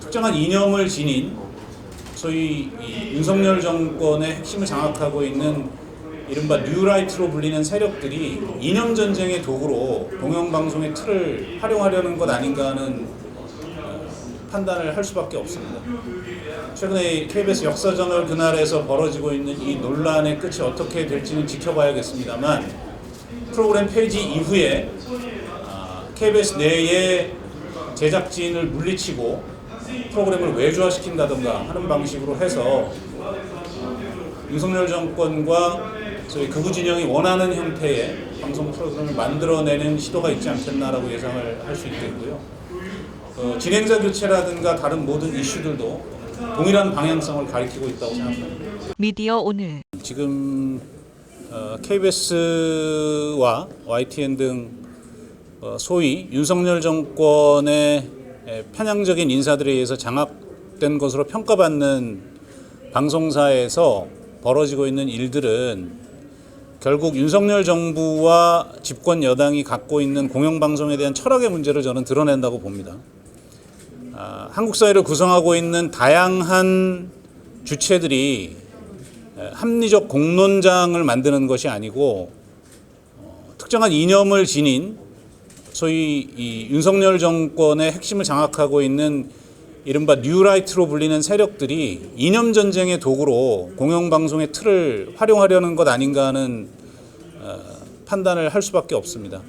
특정한 이념을 지닌 소위 윤석열 정권의 핵심을 장악하고 있는 이른바 뉴라이트로 불리는 세력들이 이념 전쟁의 도구로 공영방송의 틀을 활용하려는 것 아닌가 하는 판단을 할 수밖에 없습니다. 최근에 KBS 역사저널 그날에서 벌어지고 있는 이 논란의 끝이 어떻게 될지는 지켜봐야겠습니다만, 프로그램 폐지 이후에 KBS 내에 제작진을 물리치고 프로그램을 외주화시킨다든가 하는 방식으로 해서 윤석열 정권과 저희 극우 진영이 원하는 형태의 방송 프로그램을 만들어내는 시도가 있지 않겠나라고 예상을 할 수 있겠고요. 진행자 교체라든가 다른 모든 이슈들도 동일한 방향성을 가리키고 있다고 생각합니다. 미디어 오늘 지금 KBS와 YTN 등 소위 윤석열 정권의 편향적인 인사들에 의해서 장악된 것으로 평가받는 방송사에서 벌어지고 있는 일들은 결국 윤석열 정부와 집권 여당이 갖고 있는 공영방송에 대한 철학의 문제를 저는 드러낸다고 봅니다. 한국 사회를 구성하고 있는 다양한 주체들이 합리적 공론장을 만드는 것이 아니고 특정한 이념을 지닌 소위 이 윤석열 정권의 핵심을 장악하고 있는 이른바 뉴라이트로 불리는 세력들이 이념 전쟁의 도구로 공영방송의 틀을 활용하려는 것 아닌가 하는 판단을 할 수밖에 없습니다.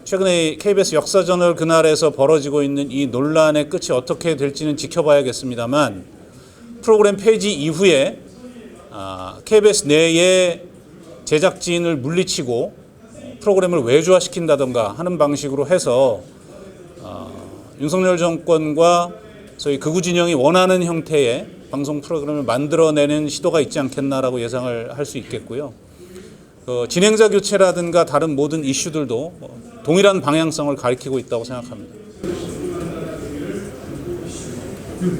최근에 KBS 역사저널 그날에서 벌어지고 있는 이 논란의 끝이 어떻게 될지는 지켜봐야겠습니다만, 프로그램 폐지 이후에 KBS 내에 제작진을 물리치고 프로그램을 외주화시킨다든가 하는 방식으로 해서 윤석열 정권과 소위 극우 진영이 원하는 형태의 방송 프로그램을 만들어내는 시도가 있지 않겠나라고 예상을 할 수 있겠고요. 진행자 교체라든가 다른 모든 이슈들도 동일한 방향성을 가리키고 있다고 생각합니다.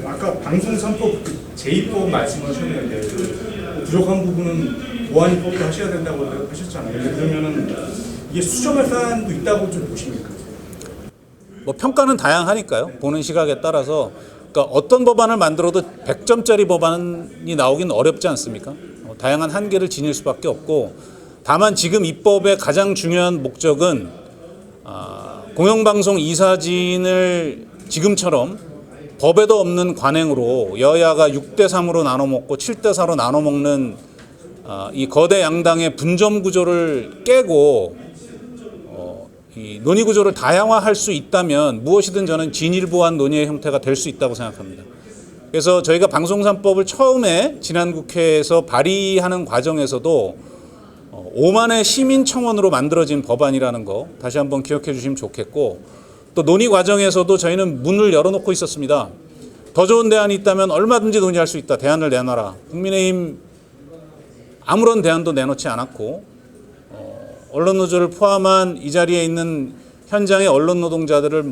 아까 방송 3법 제2법 말씀하셨는데 부족한 부분은 보완 입법도 하셔야 된다고 하셨잖아요. 그러면은 이게 수정할 사안도 있다고 좀 보십니까? 평가는 다양하니까요. 보는 시각에 따라서 그러니까 어떤 법안을 만들어도 100점짜리 법안이 나오긴 어렵지 않습니까? 다양한 한계를 지닐 수밖에 없고, 다만 지금 입법의 가장 중요한 목적은 공영방송 이사진을 지금처럼 법에도 없는 관행으로 여야가 6대3으로 나눠 먹고 7대4로 나눠 먹는 이 거대 양당의 분점 구조를 깨고 이 논의 구조를 다양화할 수 있다면 무엇이든 저는 진일보한 논의의 형태가 될 수 있다고 생각합니다. 그래서 저희가 방송 3법을 처음에 지난 국회에서 발의하는 과정에서도 5만의 시민 청원으로 만들어진 법안이라는 거 다시 한번 기억해 주시면 좋겠고, 또 논의 과정에서도 저희는 문을 열어놓고 있었습니다. 더 좋은 대안이 있다면 얼마든지 논의할 수 있다. 대안을 내놔라. 국민의힘 아무런 대안도 내놓지 않았고, 언론노조를 포함한 이 자리에 있는 현장의 언론 노동자들을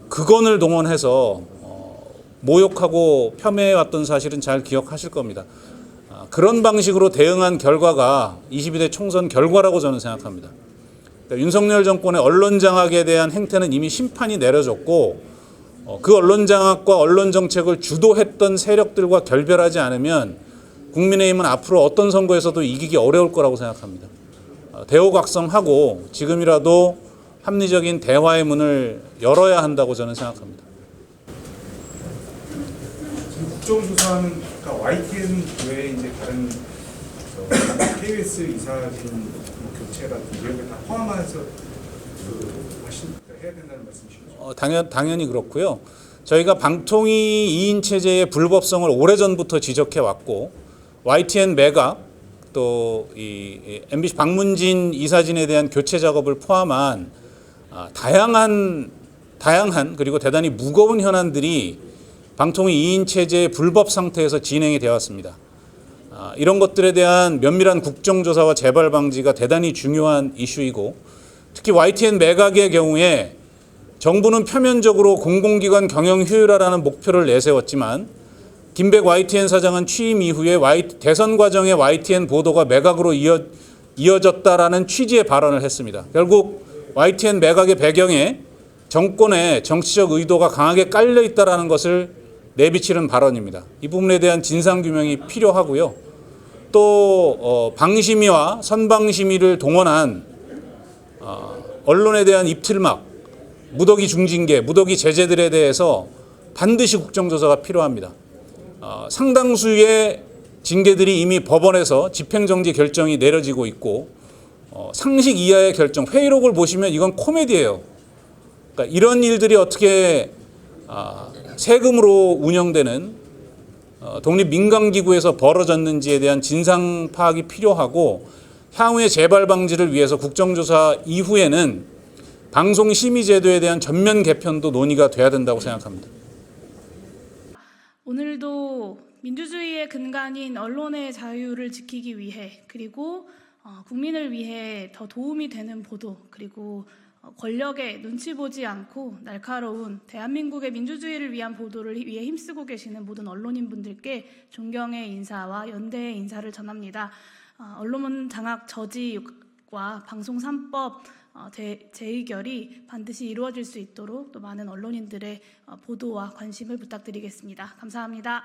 극언을 동원해서 모욕하고 폄훼해왔던 사실은 잘 기억하실 겁니다. 그런 방식으로 대응한 결과가 22대 총선 결과라고 저는 생각합니다. 그러니까 윤석열 정권의 언론 장악에 대한 행태는 이미 심판이 내려졌고, 그 언론 장악과 언론 정책을 주도했던 세력들과 결별하지 않으면 국민의힘은 앞으로 어떤 선거에서도 이기기 어려울 거라고 생각합니다. 대호각성하고 지금이라도 합리적인 대화의 문을 열어야 한다고 저는 생각합니다. 지금 국정조사는 그러니까 YTN 외에 이제 다른 KBS 이사진 교체라든지 이런 걸 다 포함해서 해야 된다는 말씀이시죠? 당연히 그렇고요. 저희가 방통위 2인 체제의 불법성을 오래전부터 지적해 왔고, YTN 매각 또 이 MBC 박문진 이사진에 대한 교체 작업을 포함한 다양한 그리고 대단히 무거운 현안들이 방통위 2인 체제의 불법 상태에서 진행이 되어 왔습니다. 이런 것들에 대한 면밀한 국정조사와 재발 방지가 대단히 중요한 이슈이고, 특히 YTN 매각의 경우에 정부는 표면적으로 공공기관 경영 효율화라는 목표를 내세웠지만, 김백 YTN 사장은 취임 이후에 대선 과정의 YTN 보도가 매각으로 이어졌다라는 취지의 발언을 했습니다. 결국 YTN 매각의 배경에 정권의 정치적 의도가 강하게 깔려 있다라는 것을 내비치는 발언입니다. 이 부분에 대한 진상규명이 필요하고요. 또 방심위와 선방심위를 동원한 언론에 대한 입틀막, 무더기 중징계, 무더기 제재들에 대해서 반드시 국정조사가 필요합니다. 상당수의 징계들이 이미 법원에서 집행정지 결정이 내려지고 있고 상식 이하의 결정, 회의록을 보시면 이건 코미디예요. 그러니까 이런 일들이 어떻게 세금으로 운영되는 독립민간기구에서 벌어졌는지에 대한 진상 파악이 필요하고 향후의 재발 방지를 위해서 국정조사 이후에는 방송심의제도에 대한 전면 개편도 논의가 돼야 된다고 생각합니다. 오늘도 민주주의의 근간인 언론의 자유를 지키기 위해 그리고 국민을 위해 더 도움이 되는 보도 그리고 권력에 눈치 보지 않고 날카로운 대한민국의 민주주의를 위한 보도를 위해 힘쓰고 계시는 모든 언론인분들께 존경의 인사와 연대의 인사를 전합니다. 언론 장악 저지와 방송 3법 재의결이 반드시 이루어질 수 있도록 또 많은 언론인들의 보도와 관심을 부탁드리겠습니다. 감사합니다.